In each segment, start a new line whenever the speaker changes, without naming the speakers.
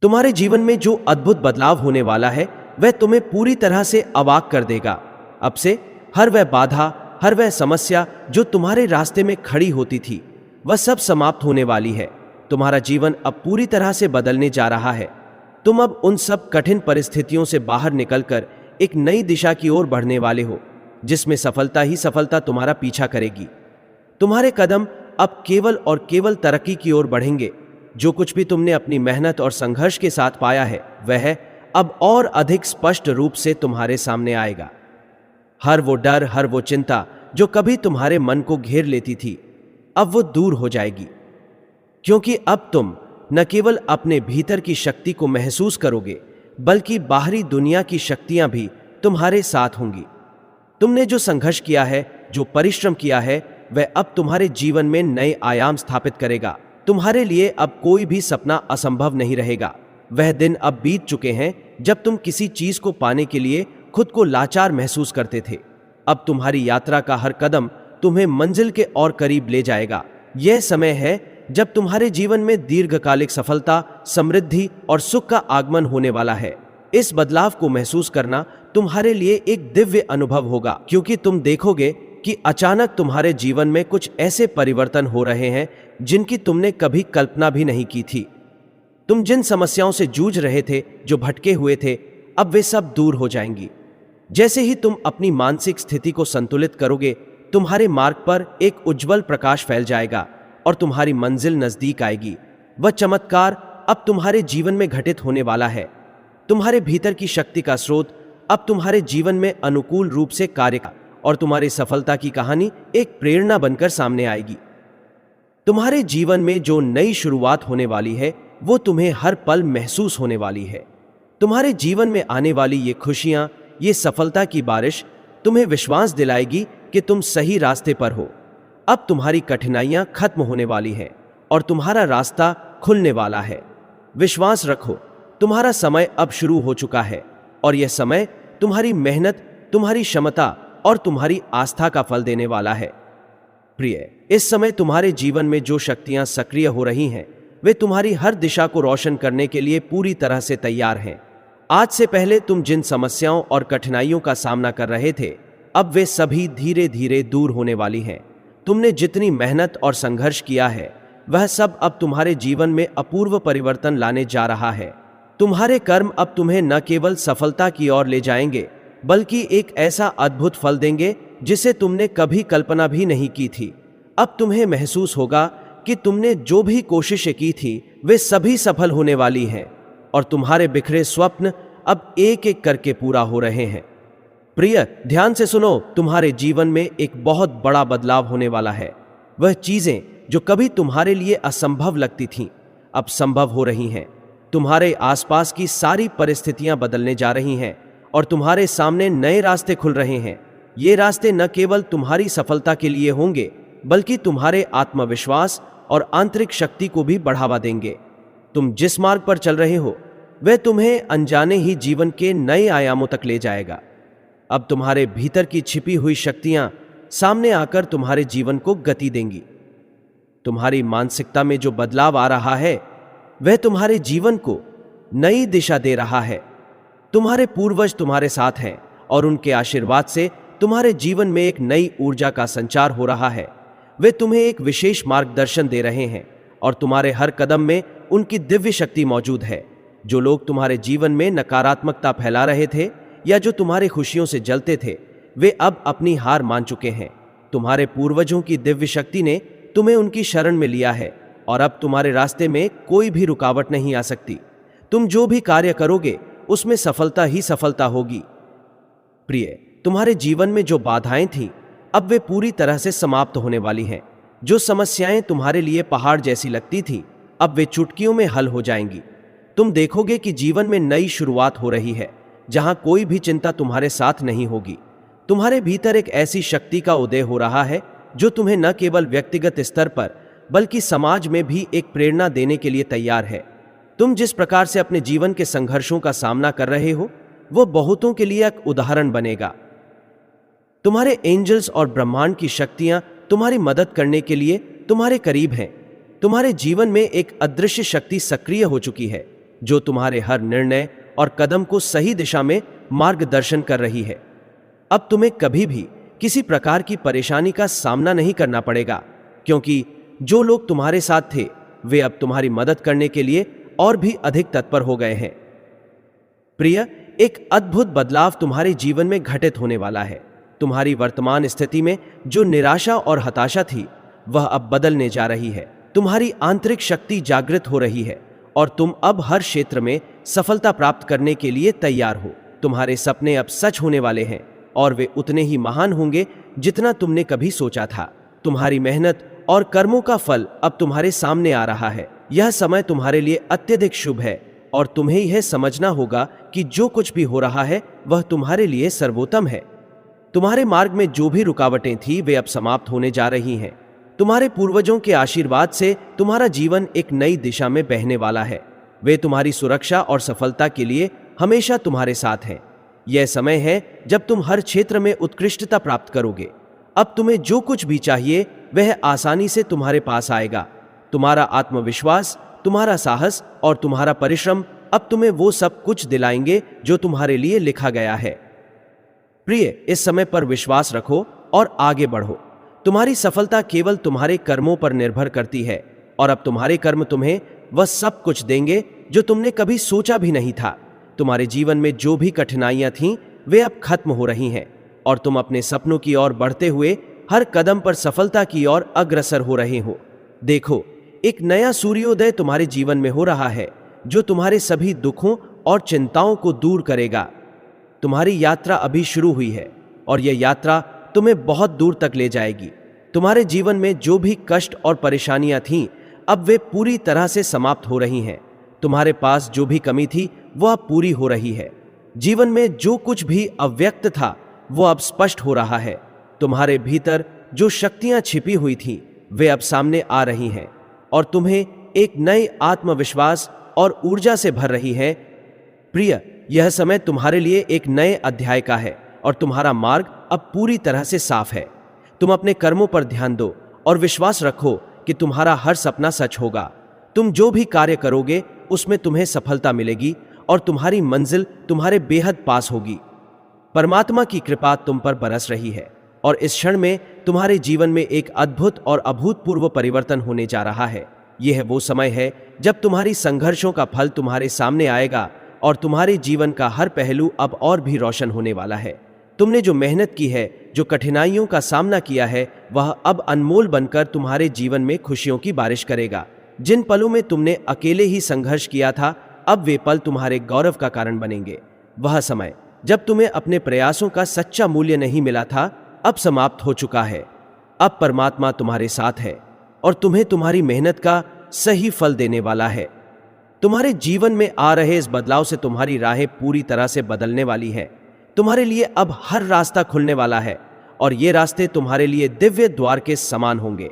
तुम्हारे जीवन में जो अद्भुत बदलाव होने वाला है वह तुम्हें पूरी तरह से अवाक कर देगा। अब से हर वह बाधा, हर वह समस्या जो तुम्हारे रास्ते में खड़ी होती थी, वह सब समाप्त होने वाली है। तुम्हारा जीवन अब पूरी तरह से बदलने जा रहा है। तुम अब उन सब कठिन परिस्थितियों से बाहर निकलकर एक नई दिशा की ओर बढ़ने वाले हो, जिसमें सफलता ही सफलता तुम्हारा पीछा करेगी। तुम्हारे कदम अब केवल और केवल तरक्की की ओर बढ़ेंगे। जो कुछ भी तुमने अपनी मेहनत और संघर्ष के साथ पाया है, वह अब और अधिक स्पष्ट रूप से तुम्हारे सामने आएगा। हर वो डर, हर वो चिंता जो कभी तुम्हारे मन को घेर लेती थी, अब वो दूर हो जाएगी, क्योंकि अब तुम न केवल अपने भीतर की शक्ति को महसूस करोगे, बल्कि बाहरी दुनिया की शक्तियां भी तुम्हारे साथ होंगी। तुमने जो संघर्ष किया है, जो परिश्रम किया है, वह अब तुम्हारे जीवन में नए आयाम स्थापित करेगा। तुम्हारे लिए अब कोई भी सपना असंभव नहीं रहेगा। वह दिन अब बीत चुके हैं जब तुम किसी चीज को पाने के लिए खुद को लाचार महसूस करते थे। अब तुम्हारी यात्रा का हर कदम तुम्हें मंजिल के और करीब ले जाएगा। यह समय है जब तुम्हारे जीवन में दीर्घकालिक सफलता, समृद्धि और सुख का आगमन होने वाला है। इस बदलाव को महसूस करना तुम्हारे लिए एक दिव्य अनुभव होगा, क्योंकि तुम देखोगे कि अचानक तुम्हारे जीवन में कुछ ऐसे परिवर्तन हो रहे हैं जिनकी तुमने कभी कल्पना भी नहीं की थी। तुम जिन समस्याओं से जूझ रहे थे, जो भटके हुए थे, अब वे सब दूर हो जाएंगी। जैसे ही तुम अपनी मानसिक स्थिति को संतुलित करोगे, तुम्हारे मार्ग पर एक उज्जवल प्रकाश फैल जाएगा और तुम्हारी मंजिल नजदीक आएगी। वह चमत्कार अब तुम्हारे जीवन में घटित होने वाला है। तुम्हारे भीतर की शक्ति का स्रोत अब तुम्हारे जीवन में अनुकूल रूप से कार्य करेगा और तुम्हारी सफलता की कहानी एक प्रेरणा बनकर सामने आएगी। तुम्हारे जीवन में जो नई शुरुआत होने वाली है, वो तुम्हें हर पल महसूस होने वाली है। तुम्हारे जीवन में आने वाली ये खुशियां, ये सफलता की बारिश तुम्हें विश्वास दिलाएगी कि तुम सही रास्ते पर हो। अब तुम्हारी कठिनाइयां खत्म होने वाली हैं और तुम्हारा रास्ता खुलने वाला है। विश्वास रखो, तुम्हारा समय अब शुरू हो चुका है और यह समय तुम्हारी मेहनत, तुम्हारी क्षमता और तुम्हारी आस्था का फल देने वाला है। प्रिय, इस समय तुम्हारे जीवन में जो शक्तियां सक्रिय हो रही हैं, वे तुम्हारी हर दिशा को रोशन करने के लिए पूरी तरह से तैयार हैं। आज से पहले तुम जिन समस्याओं और कठिनाइयों का सामना कर रहे थे, अब वे सभी धीरे धीरे दूर होने वाली हैं। तुमने जितनी मेहनत और संघर्ष किया है, वह सब अब तुम्हारे जीवन में अपूर्व परिवर्तन लाने जा रहा है। तुम्हारे कर्म अब तुम्हें न केवल सफलता की ओर ले जाएंगे, बल्कि एक ऐसा अद्भुत फल देंगे जिसे तुमने कभी कल्पना भी नहीं की थी। अब तुम्हें महसूस होगा कि तुमने जो भी कोशिशें की थी, वे सभी सफल होने वाली हैं और तुम्हारे बिखरे स्वप्न अब एक एक करके पूरा हो रहे हैं। प्रिय, ध्यान से सुनो, तुम्हारे जीवन में एक बहुत बड़ा बदलाव होने वाला है। वह चीजें जो कभी तुम्हारे लिए असंभव लगती थीं, अब संभव हो रही हैं। तुम्हारे आसपास की सारी परिस्थितियां बदलने जा रही हैं और तुम्हारे सामने नए रास्ते खुल रहे हैं। ये रास्ते न केवल तुम्हारी सफलता के लिए होंगे, बल्कि तुम्हारे आत्मविश्वास और आंतरिक शक्ति को भी बढ़ावा देंगे। तुम जिस मार्ग पर चल रहे हो, वह तुम्हें अनजाने ही जीवन के नए आयामों तक ले जाएगा। अब तुम्हारे भीतर की छिपी हुई शक्तियां सामने आकर तुम्हारे जीवन को गति देंगी। तुम्हारी मानसिकता में जो बदलाव आ रहा है, वह तुम्हारे जीवन को नई दिशा दे रहा है। तुम्हारे पूर्वज तुम्हारे साथ हैं और उनके आशीर्वाद से तुम्हारे जीवन में एक नई ऊर्जा का संचार हो रहा है। वे तुम्हें एक विशेष मार्गदर्शन दे रहे हैं और तुम्हारे हर कदम में उनकी दिव्य शक्ति मौजूद है। जो लोग तुम्हारे जीवन में नकारात्मकता फैला रहे थे या जो तुम्हारी खुशियों से जलते थे, वे अब अपनी हार मान चुके हैं। तुम्हारे पूर्वजों की दिव्य शक्ति ने तुम्हें उनकी शरण में लिया है और अब तुम्हारे रास्ते में कोई भी रुकावट नहीं आ सकती। तुम जो भी कार्य करोगे, उसमें सफलता ही सफलता होगी। प्रिय, तुम्हारे जीवन में जो बाधाएं थीं, अब वे पूरी तरह से समाप्त होने वाली हैं। जो समस्याएं तुम्हारे लिए पहाड़ जैसी लगती थीं, अब वे चुटकियों में हल हो जाएंगी। तुम देखोगे कि जीवन में नई शुरुआत हो रही है, जहां कोई भी चिंता तुम्हारे साथ नहीं होगी। तुम्हारे भीतर एक ऐसी शक्ति का उदय हो रहा है जो तुम्हें न केवल व्यक्तिगत स्तर पर, बल्कि समाज में भी एक प्रेरणा देने के लिए तैयार है। तुम जिस प्रकार से अपने जीवन के संघर्षों का सामना कर रहे हो, वो बहुतों के लिए एक उदाहरण बनेगा। तुम्हारे एंजल्स और ब्रह्मांड की शक्तियां तुम्हारी मदद करने के लिए तुम्हारे करीब हैं। तुम्हारे जीवन में एक अदृश्य शक्ति सक्रिय हो चुकी है जो तुम्हारे हर निर्णय और कदम को सही दिशा में मार्गदर्शन कर रही है। अब तुम्हें कभी भी किसी प्रकार की परेशानी का सामना नहीं करना पड़ेगा, क्योंकि जो लोग तुम्हारे साथ थे वे अब तुम्हारी मदद करने के लिए और भी अधिक तत्पर हो गए हैं। प्रिय, एक अद्भुत बदलाव तुम्हारे जीवन में घटित होने वाला है। तुम्हारी वर्तमान स्थिति में जो निराशा और हताशा थी वह अब बदलने जा रही है। तुम्हारी आंतरिक शक्ति जागृत हो रही है और तुम अब हर क्षेत्र में सफलता प्राप्त करने के लिए तैयार हो। तुम्हारे सपने अब सच होने वाले हैं और वे उतने ही महान होंगे जितना तुमने कभी सोचा था। तुम्हारी मेहनत और कर्मों का फल अब तुम्हारे सामने आ रहा है। यह समय तुम्हारे लिए अत्यधिक शुभ है और तुम्हें यह समझना होगा कि जो कुछ भी हो रहा है वह तुम्हारे लिए सर्वोत्तम है। तुम्हारे मार्ग में जो भी रुकावटें थी वे अब समाप्त होने जा रही हैं। तुम्हारे पूर्वजों के आशीर्वाद से तुम्हारा जीवन एक नई दिशा में बहने वाला है। वे तुम्हारी सुरक्षा और सफलता के लिए हमेशा तुम्हारे साथ हैं। यह समय है जब तुम हर क्षेत्र में उत्कृष्टता प्राप्त करोगे। अब तुम्हें जो कुछ भी चाहिए वह आसानी से तुम्हारे पास आएगा। तुम्हारा आत्मविश्वास, तुम्हारा साहस और तुम्हारा परिश्रम अब तुम्हें वो सब कुछ दिलाएंगे जो तुम्हारे लिए लिखा गया है। प्रिय, इस समय पर विश्वास रखो और आगे बढ़ो। तुम्हारी सफलता केवल तुम्हारे कर्मों पर निर्भर करती है और अब तुम्हारे कर्म तुम्हें वह सब कुछ देंगे जो तुमने कभी सोचा भी नहीं था। तुम्हारे जीवन में जो भी कठिनाइयां थीं वे अब खत्म हो रही हैं और तुम अपने सपनों की ओर बढ़ते हुए हर कदम पर सफलता की ओर अग्रसर हो रहे हो। देखो, एक नया सूर्योदय तुम्हारे जीवन में हो रहा है जो तुम्हारे सभी दुखों और चिंताओं को दूर करेगा। तुम्हारी यात्रा अभी शुरू हुई है और यह यात्रा तुम्हें बहुत दूर तक ले जाएगी। तुम्हारे जीवन में जो भी कष्ट और परेशानियां थीं अब वे पूरी तरह से समाप्त हो रही हैं। तुम्हारे पास जो भी कमी थी वह अब पूरी हो रही है। जीवन में जो कुछ भी अव्यक्त था वो अब स्पष्ट हो रहा है। तुम्हारे भीतर जो शक्तियां छिपी हुई थीं वे अब सामने आ रही हैं और तुम्हें एक नए आत्मविश्वास और ऊर्जा से भर रही है। प्रिय, यह समय तुम्हारे लिए एक नए अध्याय का है और तुम्हारा मार्ग अब पूरी तरह से साफ है। तुम अपने कर्मों पर ध्यान दो और विश्वास रखो कि तुम्हारा हर सपना सच होगा। तुम जो भी कार्य करोगे उसमें तुम्हें सफलता मिलेगी और तुम्हारी मंजिल तुम्हारे बेहद पास होगी। परमात्मा की कृपा तुम पर बरस रही है और इस क्षण में तुम्हारे जीवन में एक अद्भुत और अभूतपूर्व परिवर्तन होने जा रहा है। यह वो समय है जब तुम्हारी संघर्षों का फल तुम्हारे सामने आएगा और तुम्हारे जीवन का हर पहलू अब और भी रोशन होने वाला है। तुमने जो मेहनत की है, जो कठिनाइयों का सामना किया है, वह अब अनमोल बनकर तुम्हारे जीवन में खुशियों की बारिश करेगा। जिन पलों में तुमने अकेले ही संघर्ष किया था अब वे पल तुम्हारे गौरव का कारण बनेंगे। वह समय जब तुम्हें अपने प्रयासों का सच्चा मूल्य नहीं मिला था अब समाप्त हो चुका है। अब परमात्मा तुम्हारे साथ है और तुम्हें तुम्हारी मेहनत का सही फल देने वाला है। तुम्हारे जीवन में आ रहे इस बदलाव से तुम्हारी राहें पूरी तरह से बदलने वाली हैं। तुम्हारे लिए अब हर रास्ता खुलने वाला है और ये रास्ते तुम्हारे लिए दिव्य द्वार के समान होंगे।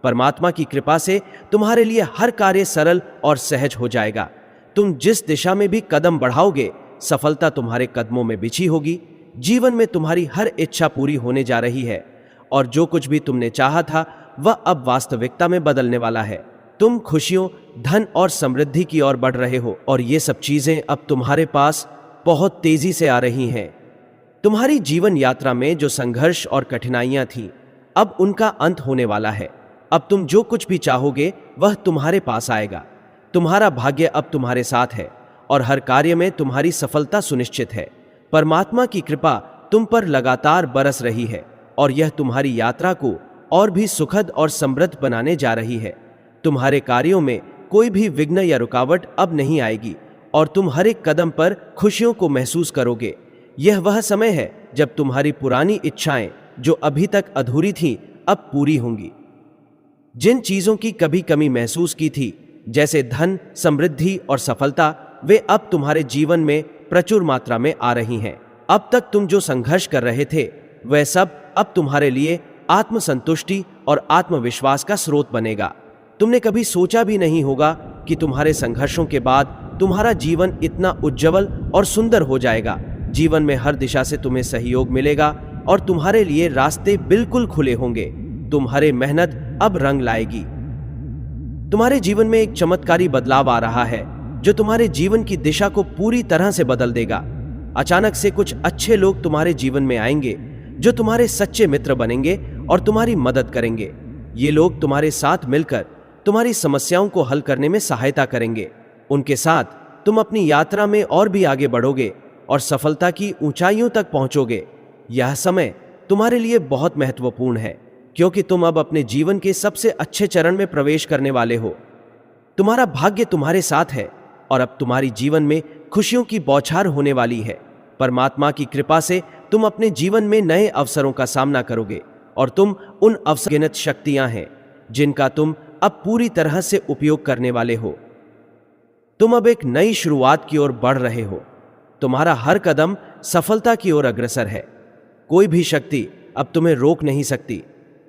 परमात्मा की कृपा से तुम्हारे लिए हर कार्य सरल और सहज हो जाएगा। तुम जिस दिशा में भी कदम बढ़ाओगे सफलता तुम्हारे कदमों में बिछी होगी। जीवन में तुम्हारी हर इच्छा पूरी होने जा रही है और जो कुछ भी तुमने चाहा था वह अब वास्तविकता में बदलने वाला है। तुम खुशियों, धन और समृद्धि की ओर बढ़ रहे हो और ये सब चीजें अब तुम्हारे पास बहुत तेजी से आ रही हैं। तुम्हारी जीवन यात्रा में जो संघर्ष और कठिनाइयां थीं अब उनका अंत होने वाला है। अब तुम जो कुछ भी चाहोगे वह तुम्हारे पास आएगा। तुम्हारा भाग्य अब तुम्हारे साथ है और हर कार्य में तुम्हारी सफलता सुनिश्चित है। परमात्मा की कृपा तुम पर लगातार बरस रही है और यह तुम्हारी यात्रा को और भी सुखद और समृद्ध बनाने जा रही है। तुम्हारे कार्यों में कोई भी विघ्न या रुकावट अब नहीं आएगी और तुम हर एक कदम पर खुशियों को महसूस करोगे। यह वह समय है जब तुम्हारी पुरानी इच्छाएं जो अभी तक अधूरी थीं अब पूरी होंगी। जिन चीजों की कभी कमी महसूस की थी जैसे धन, समृद्धि और सफलता, वे अब तुम्हारे जीवन में प्रचुर मात्रा में आ रही हैं। अब तक तुम जो संघर्ष कर रहे थे वह सब अब तुम्हारे लिए आत्मसंतुष्टि और आत्मविश्वास का स्रोत बनेगा। तुमने कभी सोचा भी नहीं होगा कि तुम्हारे संघर्षों के बाद तुम्हारा जीवन इतना उज्जवल और सुंदर हो जाएगा। जीवन में हर दिशा से तुम्हें सहयोग मिलेगा और तुम्हारे लिए रास्ते बिल्कुल खुले होंगे। तुम्हारी मेहनत अब रंग लाएगी। तुम्हारे जीवन में एक चमत्कारी बदलाव आ रहा है। जो तुम्हारे जीवन की दिशा को पूरी तरह से बदल देगा। अचानक से कुछ अच्छे लोग तुम्हारे जीवन में आएंगे जो तुम्हारे सच्चे मित्र बनेंगे और तुम्हारी मदद करेंगे। ये लोग तुम्हारे साथ मिलकर तुम्हारी समस्याओं को हल करने में सहायता करेंगे। उनके साथ तुम अपनी यात्रा में और भी आगे बढ़ोगे और सफलता की ऊंचाइयों तक पहुंचोगे। यह समय तुम्हारे लिए बहुत महत्वपूर्ण है, क्योंकि तुम अब अपने जीवन के सबसे अच्छे चरण में प्रवेश करने वाले हो। तुम्हारा भाग्य तुम्हारे साथ है और अब तुम्हारी जीवन में खुशियों की बौछार होने वाली है। परमात्मा की कृपा से तुम अपने जीवन में नए अवसरों का सामना करोगे और तुम उन अवसरगिनत शक्तियां हैं जिनका तुम अब पूरी तरह से उपयोग करने वाले हो। तुम अब एक नई शुरुआत की ओर बढ़ रहे हो। तुम्हारा हर कदम सफलता की ओर अग्रसर है। कोई भी शक्ति अब तुम्हें रोक नहीं सकती,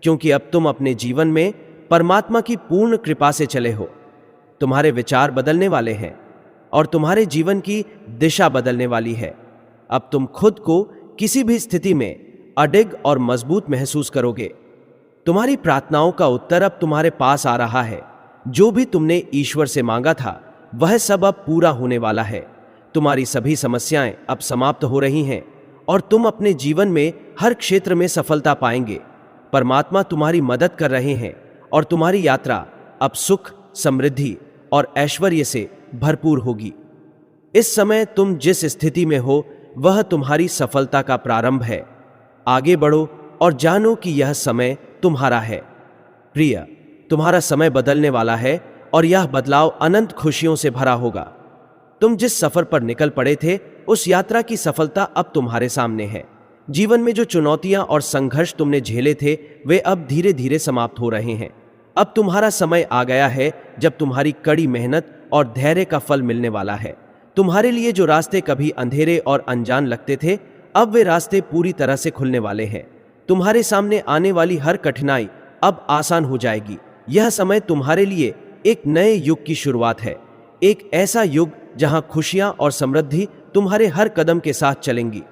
क्योंकि अब तुम अपने जीवन में परमात्मा की पूर्ण कृपा से चले हो। तुम्हारे विचार बदलने वाले हैं और तुम्हारे जीवन की दिशा बदलने वाली है। अब तुम खुद को किसी भी स्थिति में अडिग और मजबूत महसूस करोगे। तुम्हारी प्रार्थनाओं का उत्तर अब तुम्हारे पास आ रहा है। जो भी तुमने ईश्वर से मांगा था वह सब अब पूरा होने वाला है। तुम्हारी सभी समस्याएं अब समाप्त हो रही हैं और तुम अपने जीवन में हर क्षेत्र में सफलता पाएंगे। परमात्मा तुम्हारी मदद कर रहे हैं और तुम्हारी यात्रा अब सुख, समृद्धि और ऐश्वर्य से भरपूर होगी। इस समय तुम जिस स्थिति में हो वह तुम्हारी सफलता का प्रारंभ है। आगे बढ़ो और जानो कि यह समय तुम्हारा है। प्रिय, तुम्हारा समय बदलने वाला है और यह बदलाव अनंत खुशियों से भरा होगा। तुम जिस सफर पर निकल पड़े थे उस यात्रा की सफलता अब तुम्हारे सामने है। जीवन में जो चुनौतियां और संघर्ष तुमने झेले थे वे अब धीरे धीरे समाप्त हो रहे हैं। अब तुम्हारा समय आ गया है जब तुम्हारी कड़ी मेहनत और धैर्य का फल मिलने वाला है। तुम्हारे लिए जो रास्ते कभी अंधेरे और अनजान लगते थे, अब वे रास्ते पूरी तरह से खुलने वाले हैं। तुम्हारे सामने आने वाली हर कठिनाई अब आसान हो जाएगी। यह समय तुम्हारे लिए एक नए युग की शुरुआत है, एक ऐसा युग जहां खुशियां और समृद्धि तुम्हारे हर कदम के साथ चलेंगी।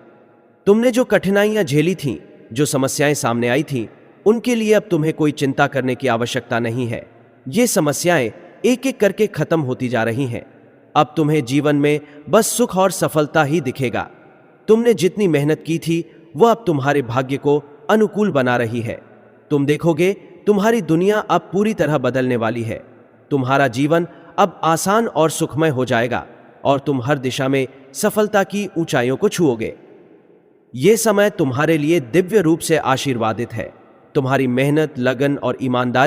तुमने जो कठिनाइयां झेली थीं, जो समस्याएं सामने आई थीं, उनके लिए अब तुम्हें कोई चिंता करने की आवश्यकता नहीं है। ये समस्याएं एक एक करके खत्म होती जा रही हैं। अब तुम्हें जीवन में बस सुख और सफलता ही दिखेगा। तुमने जितनी मेहनत की थी वह अब तुम्हारे भाग्य को अनुकूल बना रही है। तुम देखोगे तुम्हारी दुनिया अब पूरी तरह बदलने वाली है। तुम्हारा जीवन अब आसान और सुखमय हो जाएगा और तुम हर दिशा में सफलता की ऊंचाइयों को छुओगे। ये समय तुम्हारे लिए दिव्य रूप से आशीर्वादित है। तुम्हारी मेहनत, लगन और ईमानदारी